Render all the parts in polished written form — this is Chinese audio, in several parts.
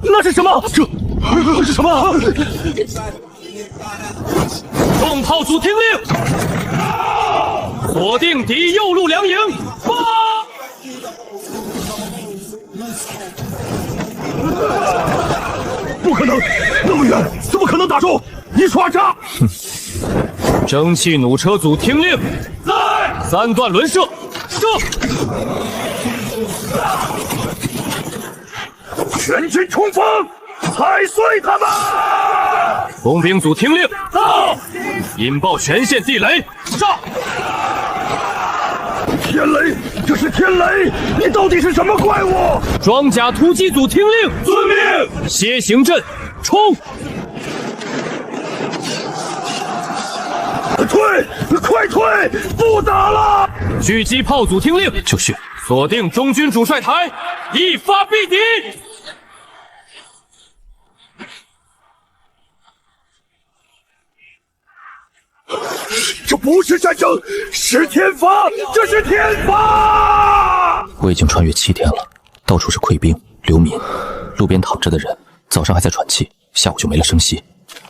那是什么？这是什么？重炮组听令，锁定敌右路两营。发！不可能，那么远，怎么可能打中？你耍诈！哼！蒸汽弩车组听令，来，3段轮射，射！全军冲锋，踩碎他们！工兵组听令，到！引爆全线地雷，上！天雷，这是天雷！你到底是什么怪物？装甲突击组听令，遵命！楔形阵，冲！退！快退！不打了！狙击炮组听令，就绪，锁定中军主帅台，一发必敌。这不是战争，是天罚！这是天罚！我已经穿越7天了，到处是溃兵、流民，路边躺着的人，早上还在喘气，下午就没了声息。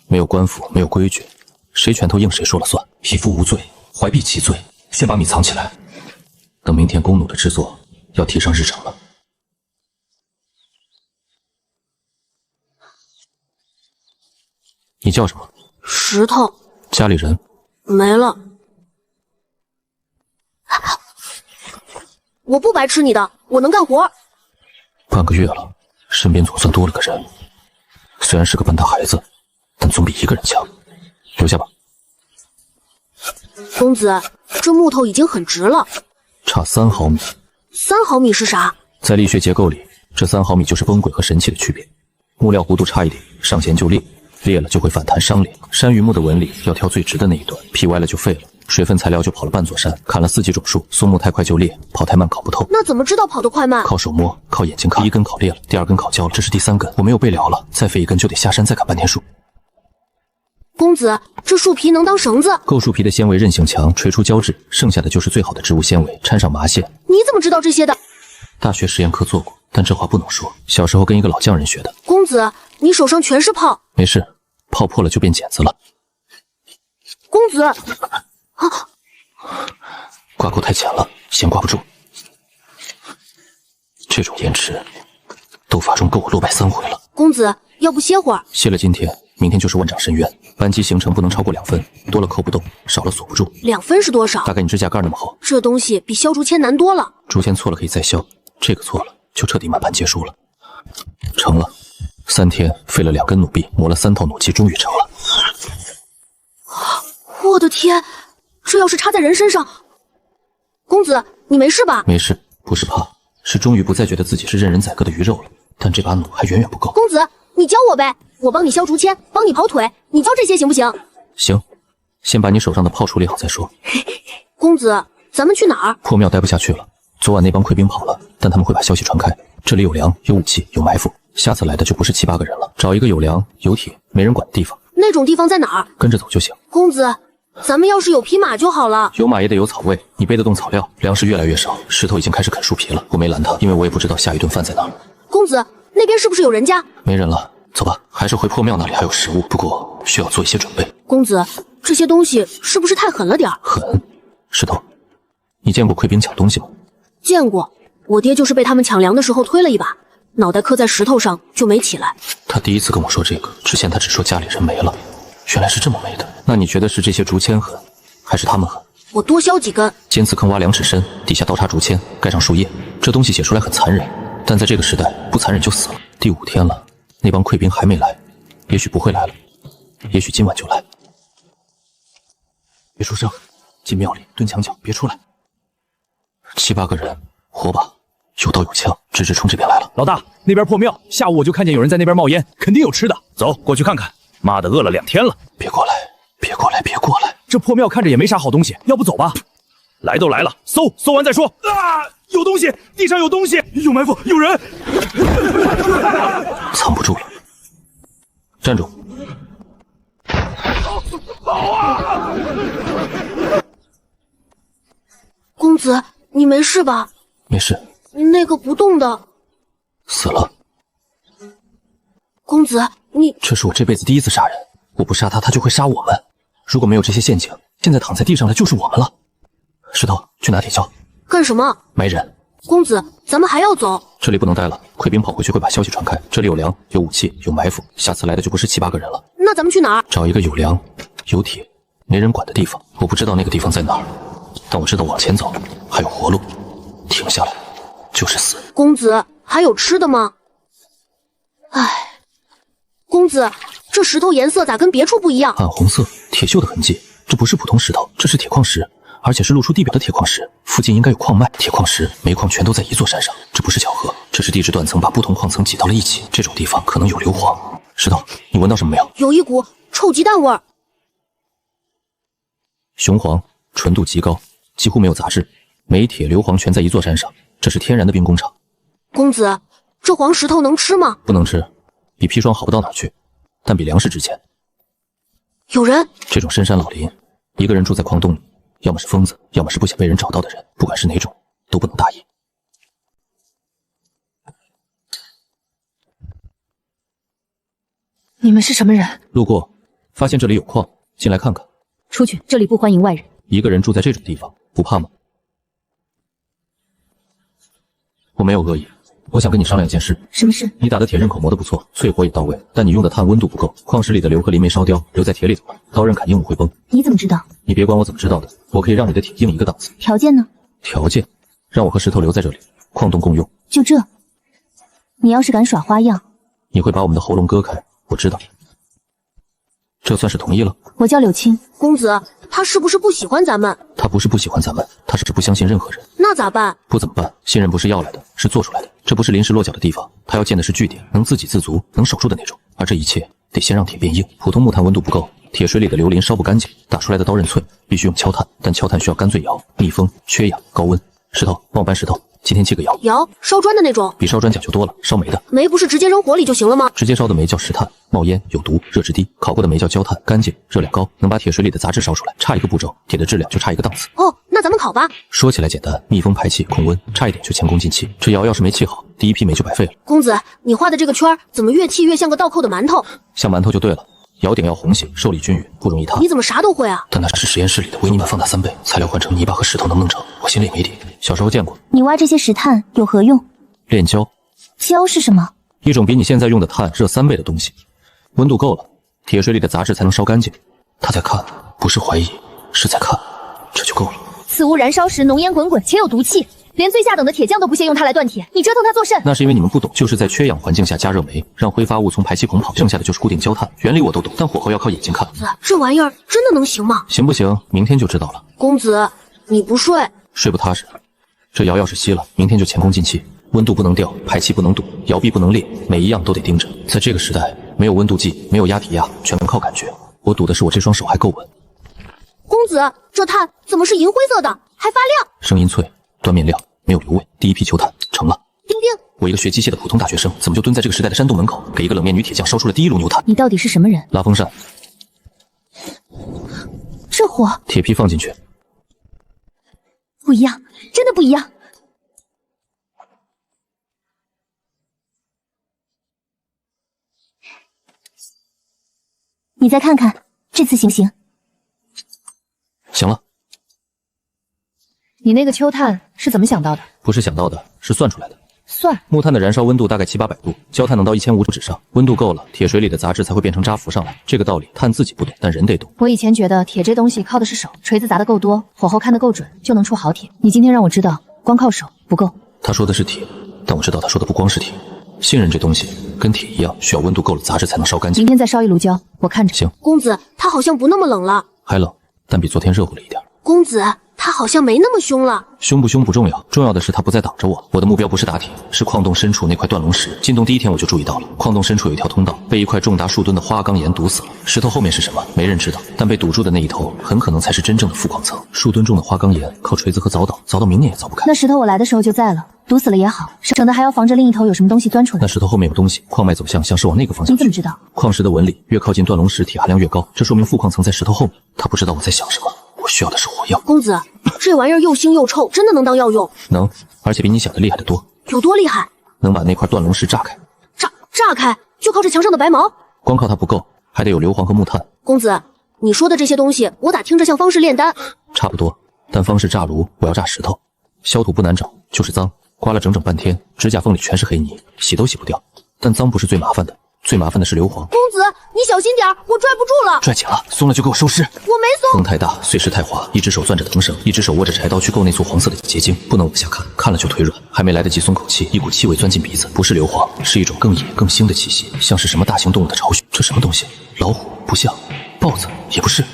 没有官府，没有规矩，谁拳头硬谁说了算。匹夫无罪，怀璧其罪。先把米藏起来，等明天弓弩的制作要提上日程了。你叫什么？石头。家里人？没了。我不白吃你的，我能干活。半个月了，身边总算多了个人。虽然是个笨大孩子，但总比一个人强。留下吧。公子，这木头已经很直了，差3毫米。3毫米是啥？在力学结构里，这3毫米就是崩轨和神器的区别。木料弧度差一点，上弦就裂，裂了就会反弹伤裂。山榆木的纹理要挑最直的那一段，劈歪了就废了。水分材料就跑了半座山，砍了4几种树，松木太快就裂，跑太慢烤不透。那怎么知道跑得快慢？靠手摸，靠眼睛看。第一根烤裂了，第2根烤焦了，这是第3根，我没有备料了，再废一根就得下山再砍半天树。公子，这树皮能当绳子？构树皮的纤维韧性强，锤出胶质，剩下的就是最好的植物纤维，掺上麻线。你怎么知道这些的？大学实验课做过，但这话不能说。小时候跟一个老匠人学的。公子，你手上全是泡。没事，泡破了就变茧子了。公子，啊，挂钩太浅了，线挂不住。这种延迟，斗法中够我落败3回了。公子，要不歇会儿？歇了今天，明天就是万丈深渊。扳机行程不能超过2分，多了扣不动，少了锁不住。2分是多少？大概你指甲盖那么厚。这东西比削竹签难多了。竹签错了可以再削，这个错了就彻底满盘皆输了。成了，3天费了2根弩臂，磨了3套弩机，终于成了。我的天，这要是插在人身上……公子，你没事吧？没事，不是怕，是终于不再觉得自己是任人宰割的鱼肉了。但这把弩还远远不够。公子，你教我呗，我帮你削竹签，帮你跑腿，你教这些行不行？行，先把你手上的炮处理好再说。公子，咱们去哪儿？破庙待不下去了。昨晚那帮溃兵跑了，但他们会把消息传开。这里有粮，有武器，有埋伏，下次来的就不是7、8个人了。找一个有粮、有铁、没人管的地方。那种地方在哪儿？跟着走就行。公子，咱们要是有匹马就好了。有马也得有草喂，你背得动草料。粮食越来越少，石头已经开始啃树皮了。我没拦他，因为我也不知道下一顿饭在哪儿。公子，那边是不是有人家？没人了，走吧。还是回破庙那里还有食物，不过需要做一些准备。公子，这些东西是不是太狠了点儿？狠？石头，你见过溃兵抢东西吗？见过，我爹就是被他们抢粮的时候推了一把，脑袋磕在石头上就没起来。他第一次跟我说这个，之前他只说家里人没了，原来是这么没的。那你觉得是这些竹签狠，还是他们狠？我多削几根。尖刺坑挖2尺深，底下倒插竹签，盖上树叶，这东西写出来很残忍，但在这个时代，不残忍就死了。第5天了，那帮溃兵还没来，也许不会来了，也许今晚就来。别出声，进庙里蹲墙角，别出来。7、8个人，活把，有刀有枪，直直冲这边来了。老大，那边破庙，下午我就看见有人在那边冒烟，肯定有吃的。走，过去看看。妈的，饿了2天了。别过来，别过来，别过来！这破庙看着也没啥好东西，要不走吧？来都来了，搜完再说。啊，有东西，地上有东西，有埋伏，有人。藏不住了，站住！跑啊！公子，你没事吧？没事。那个不动的死了。子，你这是我这辈子第一次杀人，我不杀他，他就会杀我们。如果没有这些陷阱，现在躺在地上的就是我们了。石头，去拿铁锹。干什么？埋人。公子，咱们还要走？这里不能待了，溃兵跑回去会把消息传开。这里有粮，有武器，有埋伏，下次来的就不是7、8个人了。那咱们去哪儿？找一个有粮、有铁、没人管的地方。我不知道那个地方在哪儿，但我知道往前走还有活路。停下来就是死。公子，还有吃的吗？唉，公子，这石头颜色咋跟别处不一样？暗红色，铁锈的痕迹。这不是普通石头，这是铁矿石，而且是露出地表的铁矿石。附近应该有矿脉，铁矿石、煤矿全都在一座山上。这不是巧合，这是地质断层把不同矿层挤到了一起。这种地方可能有硫磺。石头，你闻到什么没有？有一股臭鸡蛋味儿。雄黄，纯度极高，几乎没有杂质。煤、铁、硫磺全在一座山上，这是天然的兵工厂。公子，这黄石头能吃吗？不能吃，比砒霜好不到哪去，但比粮食值钱。有人。这种深山老林，一个人住在矿洞里，要么是疯子，要么是不想被人找到的人。不管是哪种，都不能大意。你们是什么人？路过，发现这里有矿，进来看看。出去，这里不欢迎外人。一个人住在这种地方，不怕吗？我没有恶意，我想跟你商量一件事。什么事？你打的铁刃口磨得不错，淬火也到位，但你用的炭温度不够，矿石里的硫和磷没烧掉，留在铁里的话，刀刃砍硬物会崩。你怎么知道？你别管我怎么知道的，我可以让你的铁硬一个档次。条件呢？条件，让我和石头留在这里，矿洞共用。就这？你要是敢耍花样，你会把我们的喉咙割开，我知道。这算是同意了。我叫柳青。公子，他是不是不喜欢咱们？他不是不喜欢咱们，他是不相信任何人。那咋办？不怎么办？信任不是要来的，是做出来的。这不是临时落脚的地方，他要建的是据点，能自给自足，能守住的那种。而这一切得先让铁变硬。普通木炭温度不够，铁水里的硫磷烧不干净，打出来的刀刃脆，必须用敲炭。但敲炭需要干脆窑，密封、缺氧、高温。石头，帮我搬石头。今天7个窑。窑烧砖的那种？比烧砖讲究多了，烧煤的。煤不是直接扔火里就行了吗？直接烧的煤叫石炭，冒烟有毒，热值低；烤过的煤叫焦炭，干净，热量高，能把铁水里的杂质烧出来。差一个步骤，铁的质量就差一个档次。哦，那咱们烤吧。说起来简单，密封排气控温，差一点就前功尽弃。这窑要是没砌好，第一批煤就白费了。公子，你画的这个圈怎么越剃越像个倒扣的馒头？像馒头就对了。窑顶要红些，受力均匀，不容易塌。你怎么啥都会啊？但那是实验室里的，为你们放大3倍，材料换成泥巴和石头能不能成？我心里没底。小时候见过。你挖这些石炭有何用？炼焦。焦是什么？一种比你现在用的炭热3倍的东西，温度够了，铁水里的杂质才能烧干净。他在看，不是怀疑，是在看，这就够了。此物燃烧时浓烟滚滚，且有毒气，连最下等的铁匠都不屑用它来锻铁，你折腾它做甚？那是因为你们不懂，就是在缺氧环境下加热煤，让挥发物从排气孔跑，剩下的就是固定焦炭。原理我都懂，但火候要靠眼睛看。这玩意儿真的能行吗？行不行？明天就知道了。公子，你不睡？睡不踏实。这窑要是熄了，明天就前功尽弃。温度不能掉，排气不能堵，窑壁不能裂，每一样都得盯着。在这个时代，没有温度计，没有压体压，全靠感觉。我赌的是我这双手还够稳。公子，这炭怎么是银灰色的，还发亮？声音脆，端面亮，没有油味。第一批球炭成了。丁丁，我一个学机械的普通大学生，怎么就蹲在这个时代的山洞门口，给一个冷面女铁匠烧出了第一炉牛炭？你到底是什么人？拉风扇。这火，铁皮放进去。不一样，真的不一样。你再看看，这次行不行？行了。你那个秋炭是怎么想到的？不是想到的，是算出来的。算，木炭的燃烧温度大概700-800度，焦炭能到1500度之上，温度够了，铁水里的杂质才会变成渣浮上来。这个道理炭自己不懂，但人得懂。我以前觉得铁这东西靠的是手，锤子砸得够多，火候看得够准，就能出好铁。你今天让我知道，光靠手不够。他说的是铁，但我知道他说的不光是铁。信任这东西跟铁一样，需要温度够了，杂质才能烧干净。明天再烧一炉焦，我看着。行。公子，他好像不那么冷了。还冷，但比昨天热乎了一点。公子，他好像没那么凶了。凶不凶不重要，重要的是他不再挡着我。我的目标不是打铁，是矿洞深处那块断龙石。进洞第一天我就注意到了，矿洞深处有一条通道，被一块重达数吨的花岗岩堵死了。石头后面是什么？没人知道，但被堵住的那一头，很可能才是真正的富矿层。数吨重的花岗岩，靠锤子和凿倒，凿到明年也凿不开。那石头我来的时候就在了，堵死了也好，省得还要防着另一头有什么东西钻出来。那石头后面有东西，矿脉走向像是往那个方向去。你怎么知道？矿石的纹理越靠近断龙石，铁含量越高，这说明富矿层在石头后面。他不知道我在想什么，我需要的是火药。公子，这玩意儿又腥又臭，真的能当药用？能，而且比你想的厉害得多。有多厉害？能把那块断龙石炸开。炸开？就靠这墙上的白毛？光靠它不够，还得有硫磺和木炭。公子，你说的这些东西，我咋听着像方士炼丹？差不多，但方式炸炉，我要炸石头。削土不难找，就是脏，刮了整整半天，指甲缝里全是黑泥，洗都洗不掉。但脏不是最麻烦的，最麻烦的是硫磺。公子，你小心点，我拽不住了。拽紧了，松了就给我收尸。我没松。风太大，碎石太滑，一只手攥着藤绳，一只手握着柴刀去够那簇黄色的结晶，不能往下看，看了就腿软。还没来得及松口气，一股气味钻进鼻子，不是硫磺，是一种更野更腥的气息，像是什么大型动物的巢穴。这什么东西？老虎？不像。豹子？也不是。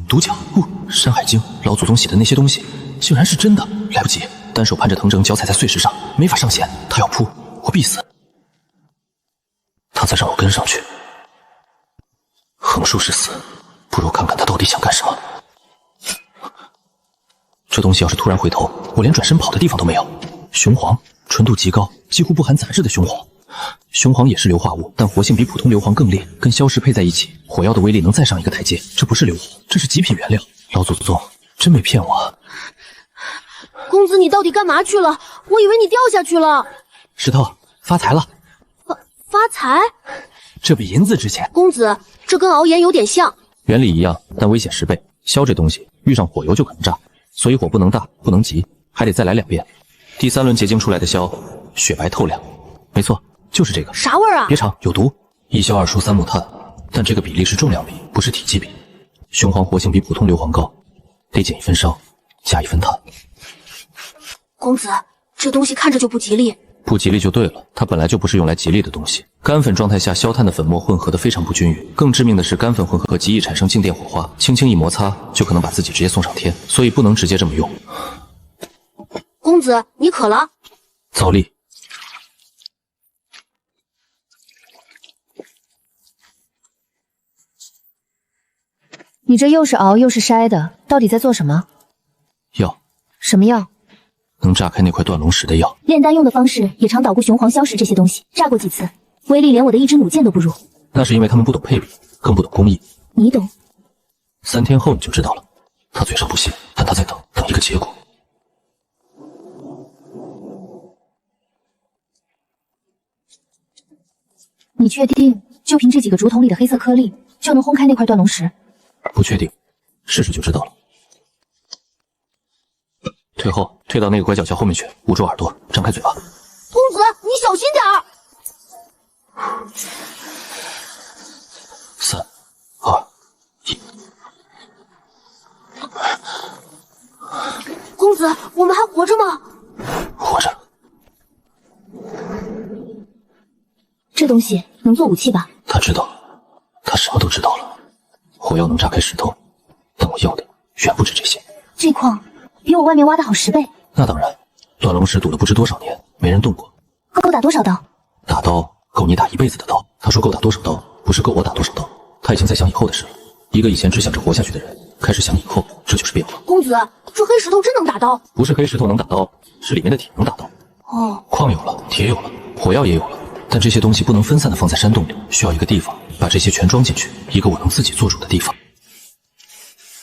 独角？山海经，老祖宗写的那些东西，竟然是真的！来不及，单手攀着藤绳，脚踩在碎石上，没法上前。他要扑，我必死。他再让我跟上去，横竖是死，不如看看他到底想干什么。这东西要是突然回头，我连转身跑的地方都没有。雄黄，纯度极高，几乎不含杂质的雄黄。雄黄也是硫化物，但活性比普通硫磺更烈，跟硝石配在一起，火药的威力能再上一个台阶。这不是硫磺，这是极品原料。老祖宗真没骗我。公子，你到底干嘛去了？我以为你掉下去了。石头，发财了！发财？这比银子值钱。公子，这跟熬盐有点像，原理一样，但危险10倍。硝这东西遇上火油就可能炸，所以火不能大，不能急，还得再来2遍。第3轮结晶出来的硝，雪白透亮。没错，就是这个。啥味儿啊？别尝，有毒。1硝2疏3木炭，但这个比例是重量比，不是体积比。雄黄活性比普通硫磺高，得减1分烧，加1分碳。公子，这东西看着就不吉利。不吉利就对了，它本来就不是用来吉利的东西。干粉状态下，硝炭的粉末混合得非常不均匀。更致命的是，干粉混合极易产生静电火花，轻轻一摩擦就可能把自己直接送上天，所以不能直接这么用。公子，你渴了？造粒。你这又是熬又是筛的，到底在做什么？药。什么药？能炸开那块断龙石的药。炼丹用的方式也常捣鼓雄黄、硝石这些东西，炸过几次，威力连我的一支弩箭都不如。那是因为他们不懂配比，更不懂工艺。你懂。3天后你就知道了。他嘴上不信，但他在等一个结果。你确定就凭这几个竹筒里的黑色颗粒就能轰开那块断龙石？不确定，试试就知道了。退后，退到那个拐角桥后面去，捂住耳朵，张开嘴巴。公子，你小心点儿。3、2、1。公子，我们还活着吗？活着。这东西能做武器吧？他知道，他什么都知道了。火药能炸开石头，但我要的远不止这些。这矿比我外面挖的好10倍。那当然，断龙石堵了不知多少年，没人动过。够打多少刀？打刀够你打一辈子的刀。他说够打多少刀，不是够我打多少刀。他已经在想以后的事了。一个以前只想着活下去的人，开始想以后，这就是变化。公子，这黑石头真能打刀？不是黑石头能打刀，是里面的铁能打刀。哦，矿有了，铁有了，火药也有了，但这些东西不能分散的放在山洞里，需要一个地方把这些全装进去，一个我能自己做主的地方。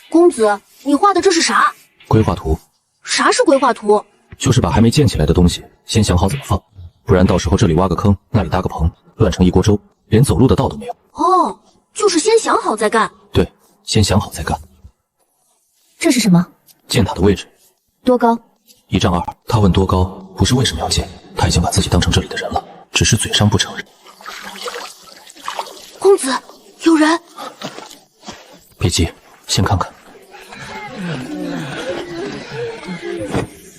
公子，你画的这是啥？规划图。啥是规划图？就是把还没建起来的东西先想好怎么放，不然到时候这里挖个坑，那里搭个棚，乱成一锅粥，连走路的道都没有。哦，就是先想好再干。对，先想好再干。这是什么？建塔的位置。多高？1丈2。他问多高，不是为什么要建，他已经把自己当成这里的人了，只是嘴上不承认。公子，有人。别急，先看看。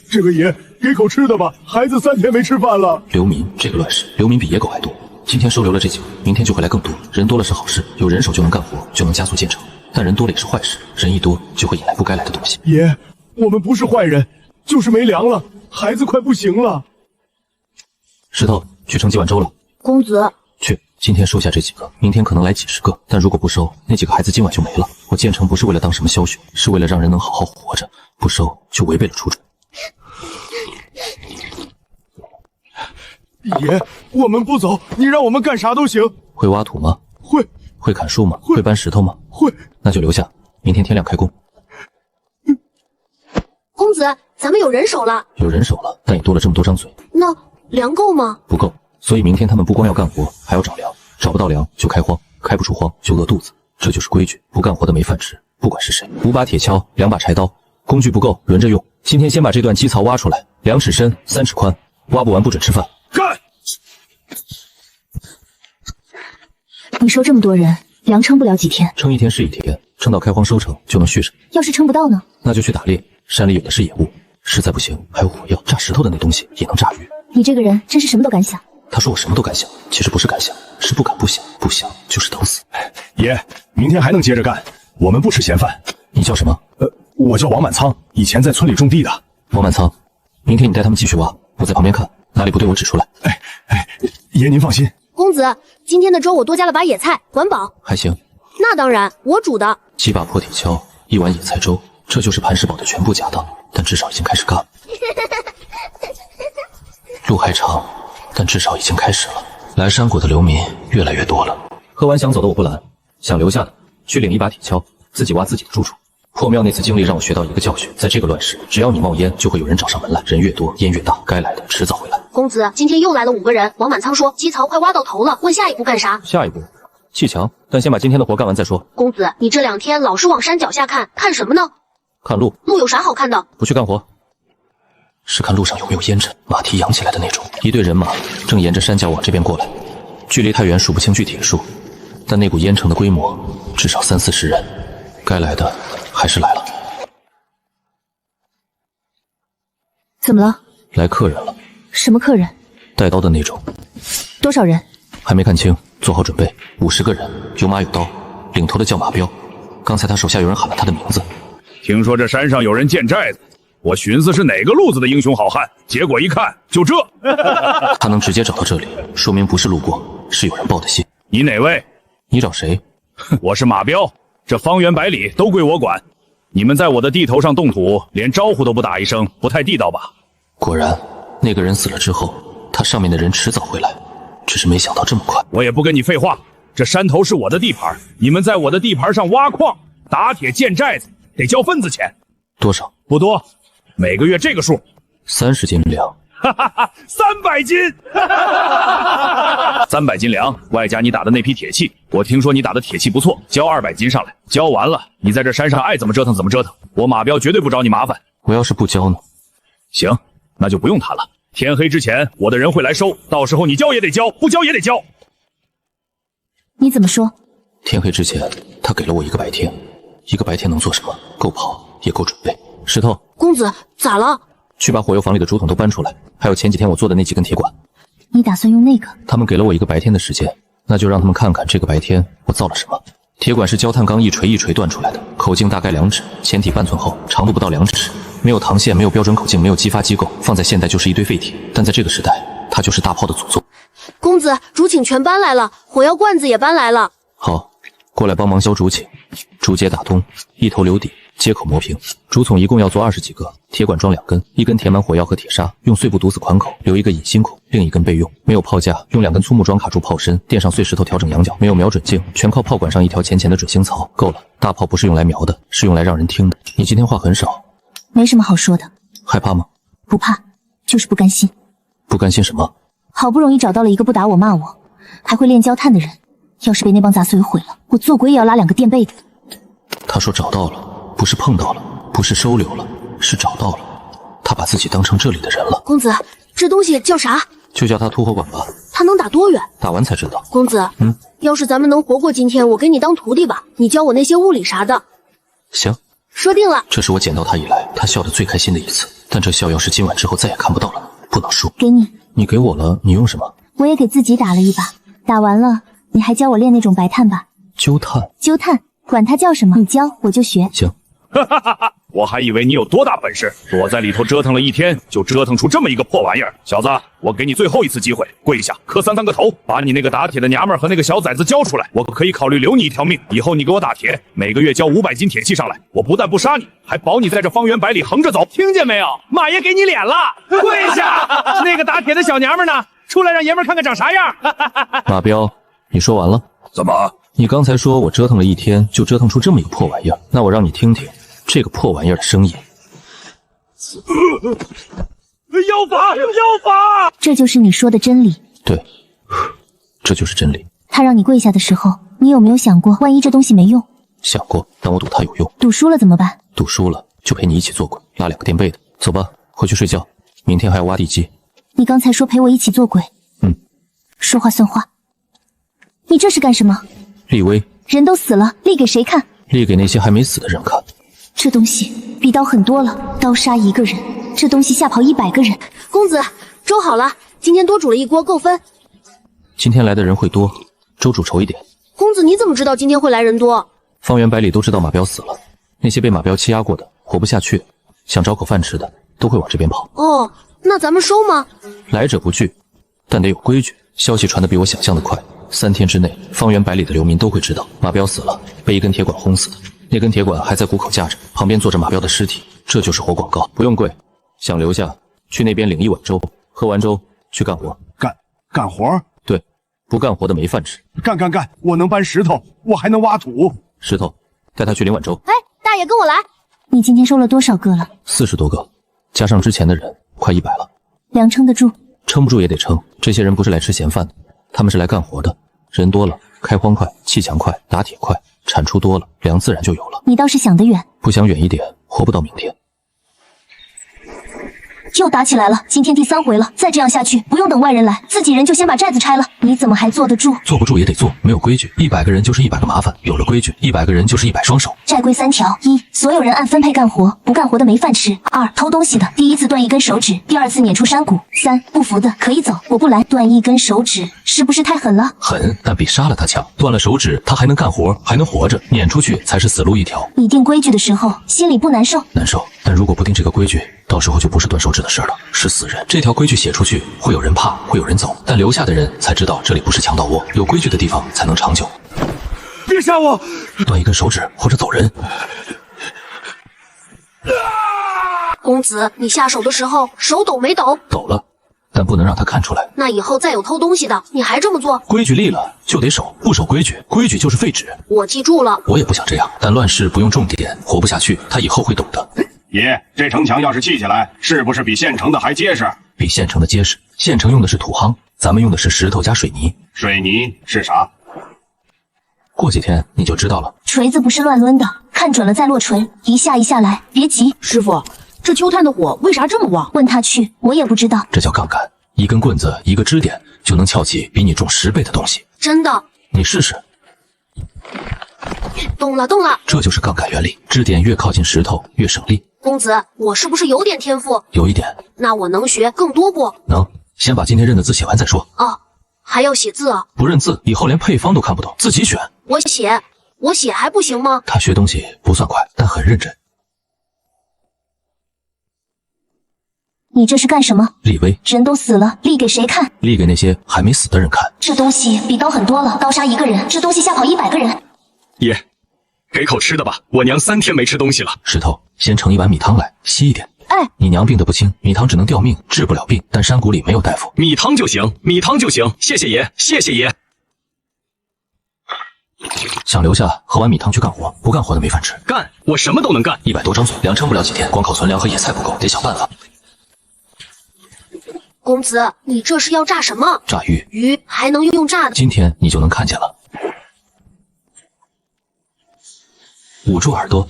这个爷，给口吃的吧，孩子3天没吃饭了。流民，这个乱世，流民比野狗还多。今天收留了这几个，明天就会来更多。人多了是好事，有人手就能干活，就能加速建成。但人多了也是坏事，人一多就会引来不该来的东西。爷，我们不是坏人，就是没粮了，孩子快不行了。石头，去盛几碗粥了。公子，去，今天收下这几个，明天可能来几10个，但如果不收，那几个孩子今晚就没了。我建成不是为了当什么枭雄，是为了让人能好好活着，不收就违背了初衷。爷，我们不走，你让我们干啥都行。会挖土吗？会。会砍树吗？会搬石头吗？会。那就留下，明天天亮开工。公子，咱们有人手了。有人手了，但也多了这么多张嘴。那粮够吗？不够，所以明天他们不光要干活，还要找粮。找不到粮就开荒，开不出荒就饿肚子，这就是规矩。不干活的没饭吃，不管是谁。5把铁锹，2把柴刀，工具不够轮着用。今天先把这段基槽挖出来，2尺深，3尺宽，挖不完不准吃饭。干！你说这么多人，粮撑不了几天，撑一天是一天，撑到开荒收成就能续上。要是撑不到呢？那就去打猎，山里有的是野物，实在不行还有火药，炸石头的那东西也能炸鱼。你这个人真是什么都敢想。他说我什么都敢想，其实不是敢想，是不敢不想，不想就是等死。爷，明天还能接着干，我们不吃闲饭。你叫什么？我叫王满仓，以前在村里种地的。王满仓，明天你带他们继续挖，我在旁边看，哪里不对我指出来。爷您放心。公子，今天的粥我多加了把野菜，管饱。还行。那当然，我煮的。几把破铁锹，1碗野菜粥，这就是磐石堡的全部家当，但至少已经开始干了。路还长，但至少已经开始了。来山谷的流民越来越多了。喝完想走的我不拦，想留下的去领1把铁锹，自己挖自己的住处。破庙那次经历让我学到一个教训，在这个乱世，只要你冒烟，就会有人找上门来，人越多烟越大，该来的迟早会来。公子，今天又来了5个人。王满仓说基槽快挖到头了，问下一步干啥？下一步砌墙，但先把今天的活干完再说。公子，你这2天老是往山脚下看，看什么呢？看路。路有啥好看的？不去干活，是看路上有没有烟尘，马蹄扬起来的那种。一队人马正沿着山脚往这边过来，距离太远数不清具体数，但那股烟尘的规模至少30-40人，该来的还是来了。怎么了？来客人了。什么客人？带刀的那种。多少人？还没看清，做好准备。50个人，有马有刀，领头的叫马彪。刚才他手下有人喊了他的名字。听说这山上有人建寨子，我寻思是哪个路子的英雄好汉，结果一看就这。他能直接找到这里，说明不是路过，是有人报的信。你哪位？你找谁？我是马彪，这方圆百里都归我管。你们在我的地头上动土，连招呼都不打一声，不太地道吧？果然，那个人死了之后，他上面的人迟早会来，只是没想到这么快。我也不跟你废话，这山头是我的地盘，你们在我的地盘上挖矿、打铁、建寨子，得交份子钱。多少？不多，每个月这个数。30斤粮。哈哈哈，300斤，300斤粮，外加你打的那批铁器。我听说你打的铁器不错，交200斤上来。交完了，你在这山上爱怎么折腾怎么折腾，我马彪绝对不找你麻烦。我要是不交呢？行，那就不用谈了。天黑之前，我的人会来收，到时候你交也得交，不交也得交。你怎么说？天黑之前，他给了我1个白天，1个白天能做什么？够跑，也够准备。石头，公子咋了？去把火药房里的竹筒都搬出来，还有前几天我做的那几根铁管。你打算用那个？他们给了我1个白天的时间，那就让他们看看这个白天我造了什么。铁管是焦炭钢一锤一锤锻出来的，口径大概2指，前体半寸厚，长度不到2指，没有膛线，没有标准口径，没有激发机构，放在现代就是一堆废铁，但在这个时代，它就是大炮的祖宗。公子，竹罄全搬来了，火药罐子也搬来了。好，过来帮忙削竹罄，竹节打通，一头留底，接口磨平。竹筒一共要做20几个，铁管装2根，1根填满火药和铁砂，用碎布堵死款口，留1个引芯孔，另1根备用。没有炮架，用2根粗木桩卡住炮身，垫上碎石头调整仰角。没有瞄准镜，全靠炮管上一条浅浅的准星槽。够了，大炮不是用来瞄的，是用来让人听的。你今天话很少，没什么好说的。害怕吗？不怕，就是不甘心。不甘心什么？好不容易找到了一个不打我骂我，还会炼焦炭的人，要是被那帮杂碎毁了，我做鬼也要拉2个垫背的。他说找到了，不是碰到了，不是收留了，是找到了。他把自己当成这里的人了。公子，这东西叫啥？就叫他突火管吧。它能打多远？打完才知道。公子，要是咱们能活过今天，我给你当徒弟吧，你教我那些物理啥的。行，说定了。这是我捡到他以来他笑得最开心的一次，但这笑要是今晚之后再也看不到了，不能输。给你。你给我了，你用什么？我也给自己打了一把，打完了你还教我练那种白炭吧。揪炭。揪炭，管它叫什么，你教我就学。行。我还以为你有多大本事，躲在里头折腾了1天，就折腾出这么一个破玩意儿。小子，我给你最后一次机会，跪下磕3个头，把你那个打铁的娘们儿和那个小崽子交出来，我可以考虑留你一条命。以后你给我打铁，每个月交500斤铁器上来，我不但不杀你，还保你在这方圆百里横着走。听见没有？马爷给你脸了，跪下！那个打铁的小娘们呢？出来让爷们看看长啥样。马彪，你说完了？怎么？你刚才说我折腾了1天，就折腾出这么一个破玩意儿，那我让你听听这个破玩意儿的声音。妖法，妖法！这就是你说的真理。对，这就是真理。他让你跪下的时候，你有没有想过，万一这东西没用？想过，但我赌它有用。赌输了怎么办？赌输了就陪你一起做鬼，拉2个垫背的。走吧，回去睡觉，明天还要挖地基。你刚才说陪我一起做鬼。说话算话。你这是干什么？立威，人都死了，立给谁看？立给那些还没死的人看。这东西比刀狠多了，刀杀1个人，这东西吓跑100个人。公子，粥好了，今天多煮了1锅，够分。今天来的人会多，粥煮稠一点。公子，你怎么知道今天会来人多？方圆百里都知道马彪死了，那些被马彪欺压过的，活不下去，想找口饭吃的，都会往这边跑。哦，那咱们收吗？来者不拒，但得有规矩。消息传得比我想象的快，3天之内，方圆百里的流民都会知道马彪死了，被一根铁管轰死的。那根铁管还在谷口架着，旁边坐着马彪的尸体，这就是活广告。不用跪，想留下，去那边领1碗粥，喝完粥去干活。干活？对，不干活的没饭吃。干！我能搬石头，我还能挖土。石头，带他去领碗粥。哎，大爷跟我来。你今天收了多少个了？40多个，加上之前的人，快100了。粮撑得住？撑不住也得撑。这些人不是来吃闲饭的，他们是来干活的。人多了，开荒快，砌墙快，打铁快，产出多了，粮自然就有了。你倒是想得远。不想远一点，活不到明天。又打起来了，今天第3回了，再这样下去，不用等外人来，自己人就先把寨子拆了。你怎么还坐得住？坐不住也得做，没有规矩，100个人就是100个麻烦；有了规矩，100个人就是100双手。寨规3条：1. 所有人按分配干活，不干活的没饭吃； 2. 偷东西的，第1次断1根手指，第2次撵出山谷； 3. 不服的可以走，我不来。断1根手指是不是太狠了？狠，但比杀了他强。断了手指，他还能干活，还能活着，撵出去才是死路一条。你定规矩的时候，心里不难受？难受，但如果不定这个规矩，到时候就不是断手指的事了，是死人。这条规矩写出去，会有人怕，会有人走，但留下的人才知道这里不是强盗窝，有规矩的地方才能长久。别杀我！断1根手指或者走人。公子，你下手的时候手抖没抖？抖了，但不能让他看出来。那以后再有偷东西的，你还这么做？规矩立了就得守，不守规矩，规矩就是废纸。我记住了。我也不想这样，但乱世不用重点，活不下去，他以后会懂的。爷，这城墙要是砌起来，是不是比现成的还结实？比现成的结实。现成用的是土夯，咱们用的是石头加水泥。水泥是啥？过几天你就知道了。锤子不是乱抡的，看准了再落锤，一下一下来，别急。师傅，这秋炭的火为啥这么旺？问他去，我也不知道。这叫杠杆，一根棍子，一个支点，就能撬起比你重10倍的东西。真的？你试试。动了。这就是杠杆原理，支点越靠近石头越省力。公子，我是不是有点天赋？有一点。那我能学更多不？能。先把今天认的字写完再说。哦，还要写字啊？不认字，以后连配方都看不懂，自己选。我写还不行吗？他学东西不算快，但很认真。你这是干什么？立威，人都死了，立给谁看？立给那些还没死的人看。这东西比刀狠多了，刀杀1个人，这东西吓跑100个人。爷，给口吃的吧，我娘3天没吃东西了。石头，先盛1碗米汤来，稀一点。哎，你娘病得不轻，米汤只能吊命，治不了病，但山谷里没有大夫。米汤就行，谢谢爷，谢谢爷。想留下，喝完米汤去干活，不干活的没饭吃。干，我什么都能干。100多张嘴，粮撑不了几天，光靠存粮和野菜不够，得想办法。公子，你这是要炸什么？炸鱼。鱼还能用炸的？今天你就能看见了。捂住耳朵。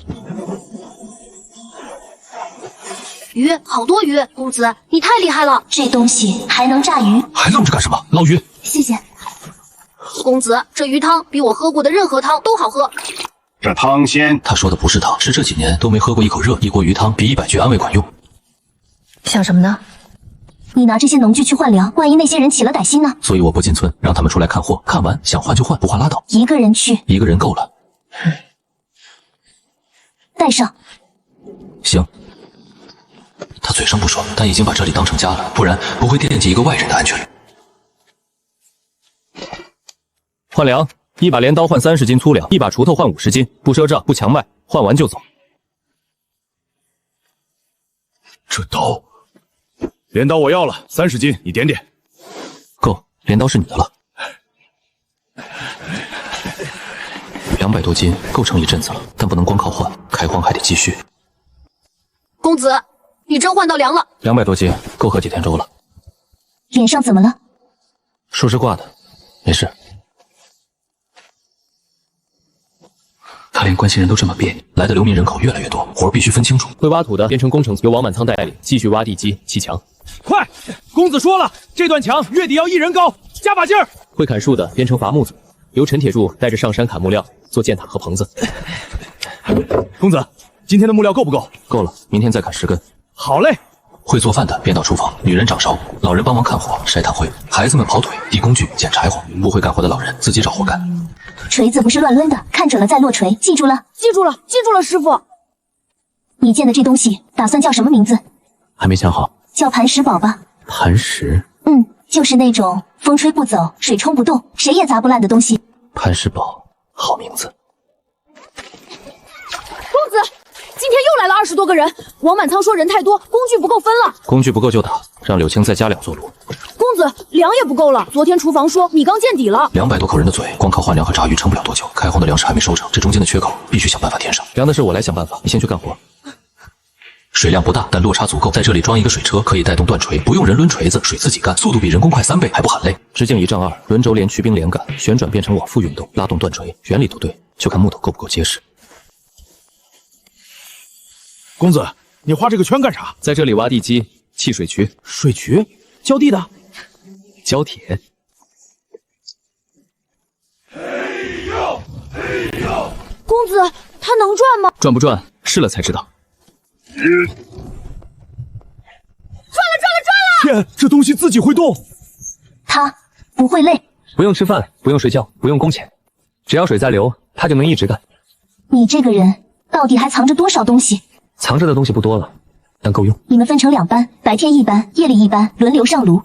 鱼，好多鱼！公子，你太厉害了！这东西还能炸鱼？还愣着干什么？捞鱼！谢谢。公子，这鱼汤比我喝过的任何汤都好喝。这汤鲜，他说的不是汤，是这几年都没喝过一口热，一锅鱼汤比100句安慰管用。想什么呢？你拿这些农具去换粮，万一那些人起了歹心呢？所以我不进村，让他们出来看货，看完想换就换，不换拉倒。1个人去，1个人够了。带上。行。他嘴上不说，但已经把这里当成家了，不然不会惦记一个外人的安全。换粮，1把镰刀换30斤粗粮，1把锄头换50斤，不赊账，不强卖，换完就走。这刀，镰刀我要了，30斤，你点点。够，镰刀是你的了。200多斤，够撑一阵子了，但不能光靠换，开荒还得继续。公子，你真换到粮了。200多斤，够喝几天粥了。脸上怎么了？说是挂的，没事。连关心人都这么别扭，来的流民人口越来越多，活儿必须分清楚。会挖土的编成工程，由王满仓带领继续挖地基砌墙。快！公子说了，这段墙月底要1人高，加把劲儿！会砍树的编成伐木组，由陈铁柱带着上山砍木料，做箭塔和棚子。公子，今天的木料够不够？够了，明天再砍10根。好嘞。会做饭的便到厨房，女人掌勺，老人帮忙看火、晒炭灰，孩子们跑腿、递工具、捡柴火。不会干活的老人自己找活干。锤子不是乱抡的，看准了再落锤，记住了？记住了，记住了，师傅。你建的这东西打算叫什么名字？还没想好。叫磐石堡吧。磐石？就是那种风吹不走、水冲不动、谁也砸不烂的东西。磐石堡，好名字。公子，今天又来了20多个人，王满仓说人太多，工具不够分了。工具不够就打，让柳青再加2座炉。公子，粮也不够了。昨天厨房说米缸见底了，200多口人的嘴，光靠换粮和炸鱼撑不了多久。开荒的粮食还没收成，这中间的缺口必须想办法填上。粮的事我来想办法，你先去干活。水量不大，但落差足够，在这里装一个水车，可以带动断锤，不用人抡锤子，水自己干，速度比人工快3倍，还不喊累。直径1丈2，轮轴连驱兵连杆，旋转变成往复运动，拉动断锤，原理都对，就看木头够不够结实。公子，你画这个圈干啥？在这里挖地基，砌水渠。水渠？浇地的？胶铁。公子，它能转吗？转不转，试了才知道。转了！天，这东西自己会动。它不会累。不用吃饭，不用睡觉，不用工钱，只要水在流，它就能一直干。你这个人到底还藏着多少东西？藏着的东西不多了，但够用。你们分成2班，白天1班，夜里1班，轮流上炉。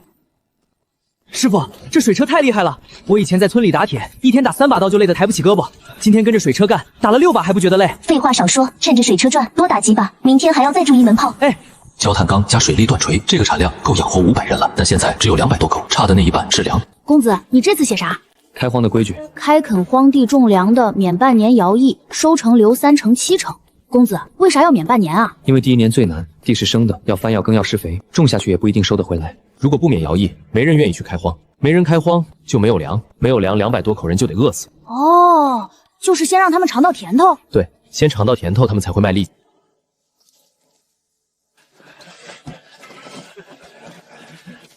师傅，这水车太厉害了！我以前在村里打铁，一天打3把刀就累得抬不起胳膊，今天跟着水车干，打了6把还不觉得累。废话少说，趁着水车转，多打几把，明天还要再筑一门炮。哎，焦炭钢加水力断锤，这个产量够养活500人了，但现在只有200多口，差的那一半是粮。公子，你这次写啥？开荒的规矩。开垦荒地种粮的，免半年徭役，收成留3成7成。公子，为啥要免半年啊？因为第1年最难，地是生的，要翻要耕要施肥，种下去也不一定收得回来。如果不免徭役，没人愿意去开荒，没人开荒就没有粮，没有粮，200多口人就得饿死。哦，就是先让他们尝到甜头。对，先尝到甜头，他们才会卖力。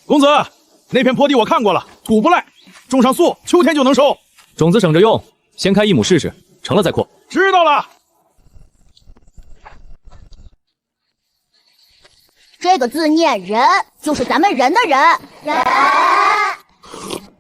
公子，那片坡地我看过了，土不赖，种上粟，秋天就能收。种子省着用，先开1亩试试，成了再扩。知道了。这个字念人，就是咱们人的人。人。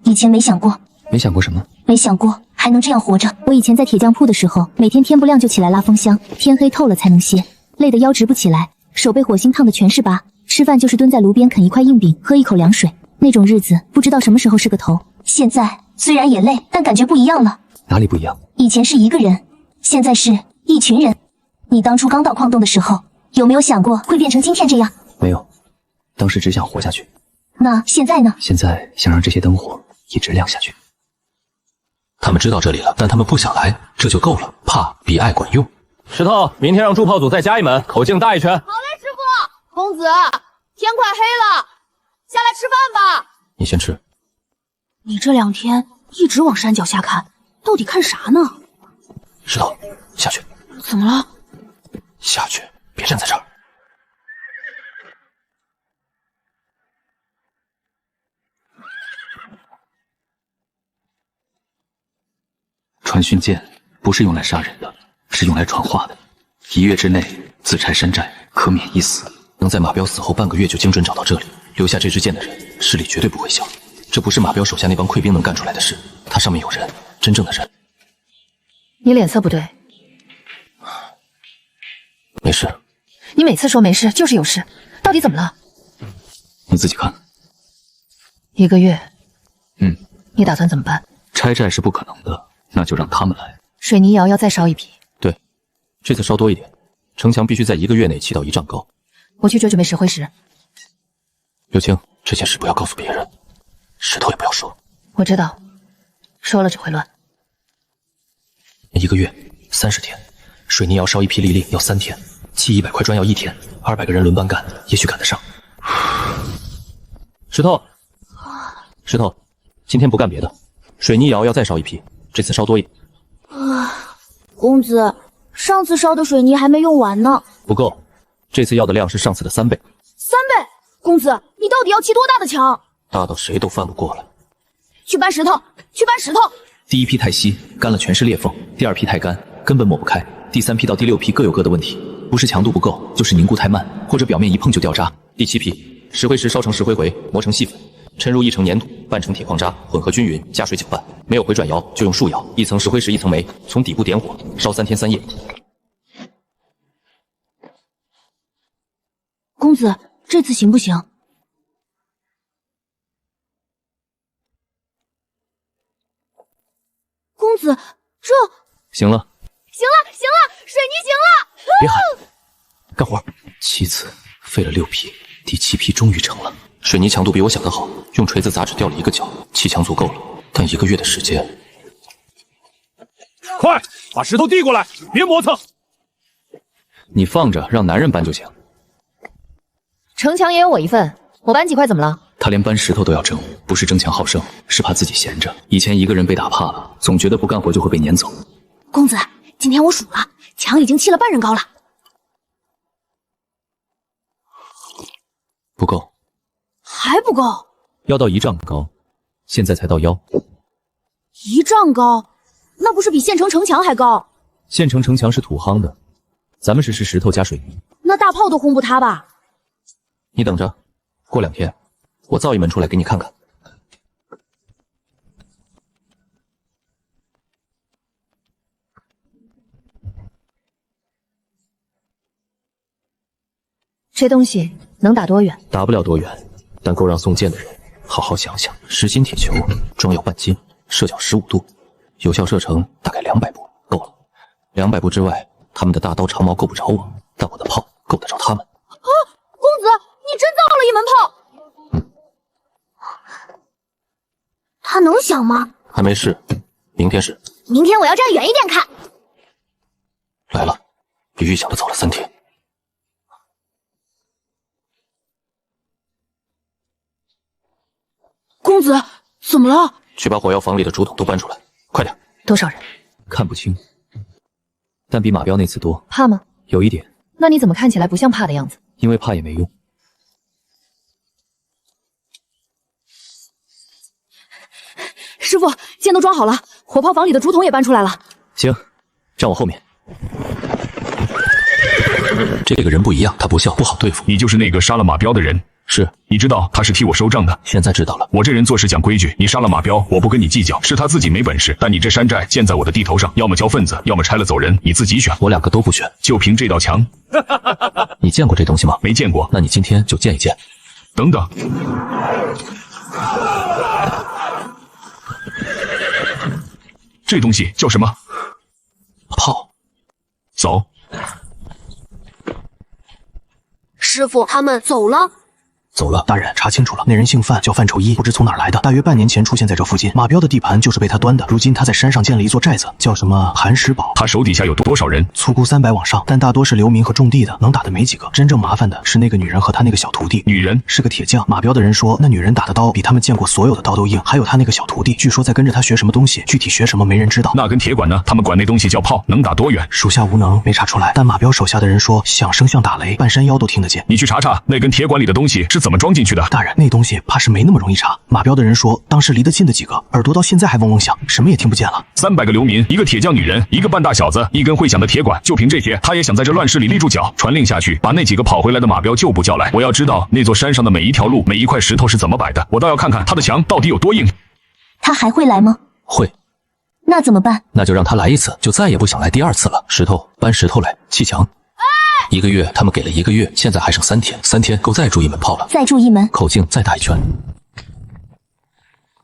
以前没想过。没想过什么？没想过还能这样活着。我以前在铁匠铺的时候，每天天不亮就起来拉风箱，天黑透了才能歇，累得腰直不起来，手被火星烫的全是疤。吃饭就是蹲在炉边啃一块硬饼，喝一口凉水，那种日子不知道什么时候是个头。现在虽然也累，但感觉不一样了。哪里不一样？以前是一个人，现在是一群人。你当初刚到矿洞的时候，有没有想过会变成今天这样？没有，当时只想活下去。那现在呢？现在想让这些灯火一直亮下去。他们知道这里了，但他们不想来，这就够了。怕比爱管用。石头，明天让铸炮组再加一门，口径大一圈。好嘞，师傅。公子，天快黑了，下来吃饭吧。你先吃。你这2天一直往山脚下看，到底看啥呢？石头，下去。怎么了？下去，别站在这儿。传讯剑不是用来杀人的，是用来传话的。1月之内自拆山寨，可免一死。能在马彪死后半个月就精准找到这里，留下这支剑的人，势力绝对不会小。这不是马彪手下那帮溃兵能干出来的事，他上面有人，真正的人。你脸色不对。没事。你每次说没事就是有事，到底怎么了？你自己看。1个月。你打算怎么办？拆寨是不可能的，那就让他们来。水泥窑要再烧一批。对，这次烧多一点，城墙必须在1个月内砌到1丈高。我去追准备石灰石。刘青，这件事不要告诉别人，石头也不要说。我知道，说了只会乱。 1个月30天，水泥窑烧一批粒粒要3天，砌100块砖要1天，200个人轮班干，也许赶得上。石头，石头，今天不干别的，水泥窑要再烧一批，这次烧多一点。公子，上次烧的水泥还没用完呢。不够，这次要的量是上次的3倍。3倍？公子，你到底要砌多大的墙？大到谁都翻不过来。去搬石头，去搬石头。第一批太稀，干了全是裂缝；第二批太干，根本抹不开；第3批到第6批各有各的问题，不是强度不够，就是凝固太慢，或者表面一碰就掉渣。第7批，石灰石烧成石灰灰，磨成细粉，抻入1层粘土，拌成铁矿渣，混合均匀，加水搅拌。没有回转窑就用树窑，1层石灰石1层煤，从底部点火，烧3天3夜。公子，这次行不行？公子，这行了，行了，行了，水泥行了！别喊，干活。7次，费了6批，第7批终于成了。水泥强度比我想的好，用锤子砸只掉了1个角，砌墙足够了，但1个月的时间。快把石头递过来，别磨蹭。你放着，让男人搬就行。城墙也有我一份，我搬几块怎么了？他连搬石头都要争，不是争强好胜，是怕自己闲着。以前一个人被打怕了，总觉得不干活就会被撵走。公子，今天我数了，墙已经砌了半人高了。不够，还不够？要到1丈高，现在才到腰。1丈高，那不是比县城城墙还高？县城城墙是土夯的，咱们是石头加水泥，那大炮都轰不塌吧？你等着，过2天我造一门出来给你看看。这东西能打多远？打不了多远，但够让宋建的人好好想想。实心铁球，装药半斤，射角15度，有效射程大概200步，够了。200步之外，他们的大刀长矛够不着我，但我的炮够得着他们。啊，公子，你真造了一门炮！他能响吗？还没试，明天试。明天我要站远一点看。来了，比预想的早了3天。公子，怎么了？去把火药房里的竹筒都搬出来，快点。多少人？看不清，但比马彪那次多。怕吗？有一点。那你怎么看起来不像怕的样子？因为怕也没用。师傅，箭都装好了，火炮房里的竹筒也搬出来了。行，站我后面。这个人不一样，他不笑，不好对付。你就是那个杀了马彪的人？是。你知道他是替我收账的。现在知道了。我这人做事讲规矩，你杀了马彪，我不跟你计较，是他自己没本事。但你这山寨建在我的地头上，要么交份子，要么拆了走人，你自己选。我2个都不选。就凭这道墙。你见过这东西吗？没见过。那你今天就见一见。等等。这东西叫什么？炮。走。师傅，他们走了。走了，大人查清楚了，那人姓范，叫范畴一，不知从哪儿来的，大约半年前出现在这附近。马彪的地盘就是被他端的。如今他在山上建了一座寨子，叫什么磐石堡。他手底下有多少人？粗估300往上，但大多是流民和种地的，能打的没几个。真正麻烦的是那个女人和他那个小徒弟。女人是个铁匠，马彪的人说那女人打的刀比他们见过所有的刀都硬。还有他那个小徒弟，据说在跟着他学什么东西，具体学什么没人知道。那跟铁管呢？他们管那东西叫炮，能打多远？属下无能，没查出来。但马彪手下的人说，响声像打雷，半山腰都听得见。你去查查那根铁管里的东西是怎么装进去的。大人，那东西怕是没那么容易查。马彪的人说，当时离得近的几个耳朵到现在还嗡嗡响，什么也听不见了。300个流民，一个铁匠女人，一个半大小子，一根会响的铁管，就凭这些，他也想在这乱世里立住脚。传令下去，把那几个跑回来的马彪旧部叫来，我要知道那座山上的每一条路，每一块石头是怎么摆的，我倒要看看他的墙到底有多硬。他还会来吗？会。那怎么办？那就让他来一次，就再也不想来第2次了。石头，搬石头来，砌墙。1个月，他们给了1个月，现在还剩3天，3天够再筑一门炮了。再筑一门，口径再打一圈。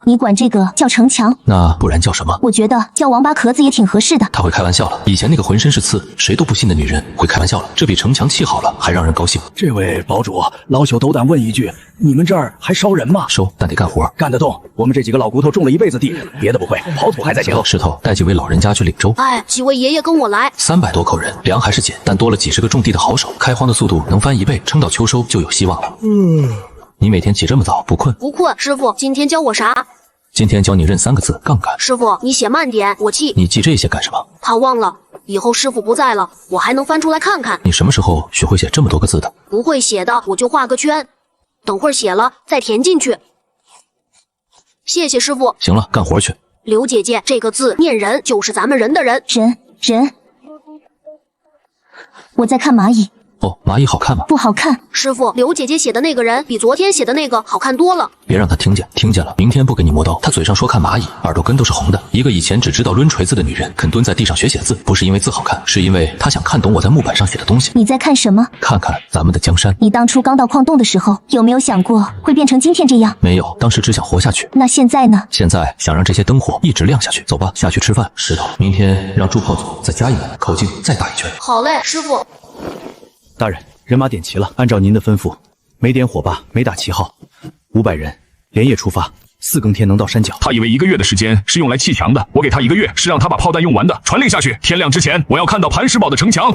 你管这个叫城墙？那不然叫什么？我觉得叫王八壳子也挺合适的。他会开玩笑了，以前那个浑身是刺，谁都不信的女人会开玩笑了，这比城墙砌好了还让人高兴。这位堡主，老朽斗胆问一句，你们这儿还烧人吗？收，但得干活，干得动。我们这几个老骨头种了一辈子地，别的不会，刨土还在行。石头，带几位老人家去领粥。哎，几位爷爷跟我来。300多口人，粮还是紧，但多了几十个种地的好手，开荒的速度能翻1倍，撑到秋收就有希望了。你每天起这么早，不困？不困。师傅，今天教我啥？今天教你认3个字，杠杆。师傅，你写慢点，我记。你记这些干什么？他忘了，以后师傅不在了，我还能翻出来看看。你什么时候学会写这么多个字的？不会写的我就画个圈，等会儿写了再填进去。谢谢师傅。行了，干活去。刘姐姐，这个字念人，就是咱们人的人。人。我在看蚂蚁。哦，蚂蚁好看吗？不好看。师傅，刘姐姐写的那个人比昨天写的那个好看多了。别让他听见，听见了，明天不给你磨刀。他嘴上说看蚂蚁，耳朵根都是红的。一个以前只知道抡锤子的女人，肯蹲在地上学写字，不是因为字好看，是因为她想看懂我在木板上写的东西。你在看什么？看看咱们的江山。你当初刚到矿洞的时候，有没有想过会变成今天这样？没有，当时只想活下去。那现在呢？现在想让这些灯火一直亮下去。走吧，下去吃饭。石头，明天让朱炮组再加一门，口径再大一圈。好嘞，师傅。大人，人马点齐了，按照您的吩咐，每点火把，每打旗号，500人，连夜出发，4更天能到山脚。他以为1个月的时间是用来砌墙的，我给他1个月是让他把炮弹用完的。传令下去，天亮之前我要看到磐石堡的城墙。